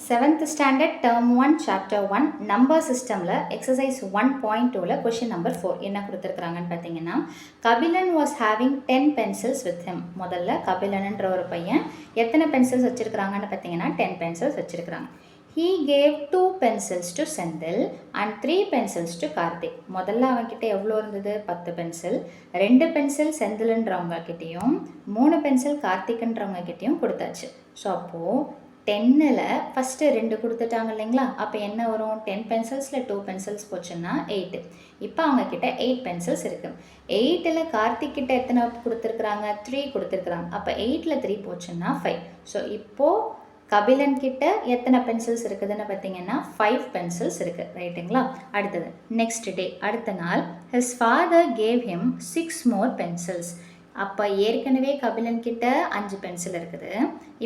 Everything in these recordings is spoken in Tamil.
7th standard term 1 chapter 1 number systemல exercise 1.2ல question number 4 என்ன கொடுத்திருக்காங்கன்னு பார்த்தீங்கன்னா Kabilan was having 10 pencils with him. முதல்ல கபிலன்ன்ற ஒரு பையன் எத்தனை பென்சில்ஸ் வச்சிருக்காங்கன்னு பார்த்தீங்கன்னா 10 pencils வச்சிருக்காங்க. He gave 2 pencils to Sendil and 3 pencils to Karthik. முதல்ல அவன்கிட்ட எவ்வளோ இருந்தது 10 பென்சில், 2 பென்சில் செந்தில்ன்றவங்க கிட்டேயும் 3 பென்சில் கார்த்திக்ன்றவங்க கிட்டேயும் கொடுத்தாச்சு. ஸோ அப்போது 10ல் ஃபஸ்ட்டு 2 கொடுத்துட்டாங்க இல்லைங்களா, அப்போ என்ன வரும் 10 பென்சில்ஸில் 2 பென்சில்ஸ் போச்சுன்னா 8. இப்போ அவங்கக்கிட்ட 8 பென்சில்ஸ் இருக்குது. 8ல் கார்த்திக் கிட்ட எத்தனை கொடுத்துருக்குறாங்க 3 கொடுத்துருக்குறாங்க. அப்போ 8ல் 3 போச்சுன்னா 5. ஸோ இப்போது கபிலன் கிட்ட எத்தனை பென்சில்ஸ் இருக்குதுன்னு பார்த்தீங்கன்னா 5 பென்சில்ஸ் இருக்குது, ரைட்டுங்களா. அடுத்தது நெக்ஸ்ட் டே, அடுத்த நாள் his father gave him 6 more pencils. அப்போ ஏற்கனவே கபிலன் கிட்ட 5 பென்சில் இருக்குது.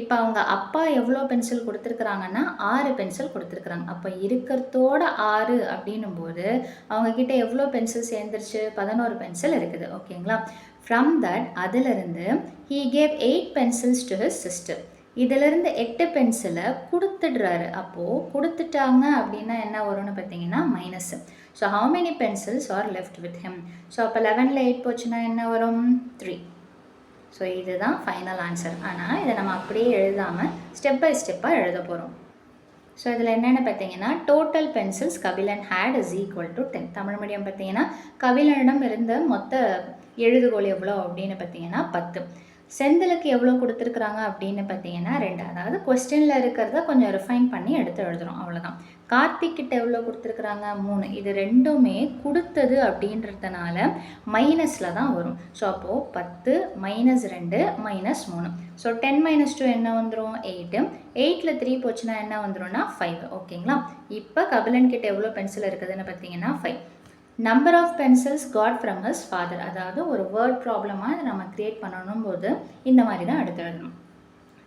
இப்போ அவங்க அப்பா எவ்வளோ பென்சில் கொடுத்துருக்குறாங்கன்னா 6 பென்சில் கொடுத்துருக்குறாங்க. அப்போ இருக்கிறதோட 6 அப்படின்னும் போது அவங்கக்கிட்ட எவ்வளோ பென்சில் சேர்ந்துருச்சு 11 பென்சில் இருக்குது, ஓகேங்களா. ஃப்ரம் தட் அதிலிருந்து he gave 8 pencils to his sister. இதிலிருந்து 8 பென்சிலை கொடுத்துடுறாரு. அப்போது கொடுத்துட்டாங்க அப்படின்னா என்ன வரும்னு பார்த்தீங்கன்னா minus. So how many pencils are left with him. So அப்போ 11ல் 8 போச்சுன்னா என்ன வரும் 3. ஸோ இதுதான் ஃபைனல் ஆன்சர். ஆனால் இதை நம்ம அப்படியே எழுதாமல் ஸ்டெப் பை ஸ்டெப்பாக எழுத போகிறோம். ஸோ இதில் என்னென்னு பார்த்தீங்கன்னா total pencils Kabilan had is equal to 10. Tamil medium பார்த்தீங்கன்னா கபிலனிடம் இருந்த மொத்த எழுதுகோல் எவ்வளோ அப்படின்னு பார்த்தீங்கன்னா 10. செந்திலுக்கு எவ்வளோ கொடுத்துருக்குறாங்க அப்படின்னு பார்த்தீங்கன்னா 2. அதாவது கொஸ்டினில் இருக்கிறத கொஞ்சம் ரிஃபைன் பண்ணி எடுத்து எழுதுகிறோம், அவ்வளோதான். கார்த்திக் கிட்ட எவ்வளோ கொடுத்துருக்குறாங்க 3. இது ரெண்டுமே கொடுத்தது அப்படின்றதுனால மைனஸில் தான் வரும். ஸோ அப்போது 10 -2 -3. ஸோ 10 - 2 என்ன வந்துடும் 8. 8ல் 3 போச்சுன்னா என்ன வந்துடும்னா 5, ஓகேங்களா. இப்போ கபிலன் கிட்ட எவ்வளோ பென்சில் இருக்குதுன்னு பார்த்தீங்கன்னா 5. Number of pencils got from his father. அதாவது ஒரு வேர்ட் ப்ராப்ளமாக இதை நம்ம க்ரியேட் பண்ணணும் போது இந்த மாதிரி தான் எடுத்து எழுதணும்.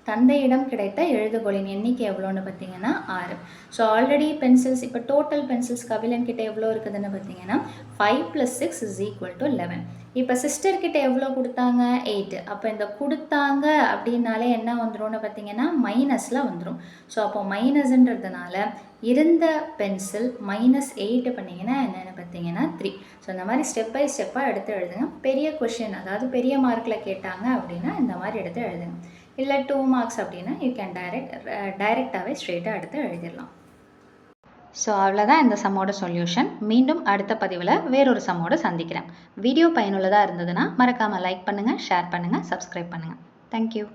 தந்தையிடம் கிடைத்த எழுதுகோலின் எண்ணிக்கை எவ்வளோன்னு பார்த்தீங்கன்னா 6. ஸோ ஆல்ரெடி பென்சில்ஸ் இப்போ டோட்டல் பென்சில்ஸ் கபிலன் கிட்ட எவ்வளோ இருக்குதுன்னு பார்த்தீங்கன்னா 5 + 6 = 11. இப்போ சிஸ்டர்கிட்ட எவ்வளோ கொடுத்தாங்க 8. அப்போ இந்த கொடுத்தாங்க அப்படின்னாலே என்ன வந்துடும்னு பார்த்தீங்கன்னா மைனஸில் வந்துடும். ஸோ அப்போ மைனஸ்ன்றதுனால இருந்த பென்சில் -8 பண்ணிங்கன்னா என்னென்னு பார்த்தீங்கன்னா 3. ஸோ இந்த மாதிரி ஸ்டெப் பை ஸ்டெப்பாக எடுத்து எழுதுங்க. பெரிய கொஷின் அதாவது பெரிய மார்க்கில் கேட்டாங்க அப்படின்னா இந்த மாதிரி எடுத்து எழுதுங்க. இல்லை 2 மார்க்ஸ் அப்படின்னா யூ கேன் டைரெக்டாகவே ஸ்ட்ரெயிட்டாக எடுத்து எழுதிடலாம். ஸோ அவ்வளோதான் இந்த சம்மோட சொல்யூஷன். மீண்டும் அடுத்த பதிவில் வேறொரு சம்மோடு சந்திக்கிறேன். வீடியோ பயனுள்ளதாக இருந்ததுன்னா மறக்காமல் லைக் பண்ணுங்கள், ஷேர் பண்ணுங்கள், சப்ஸ்கிரைப் பண்ணுங்கள். தேங்க்யூ.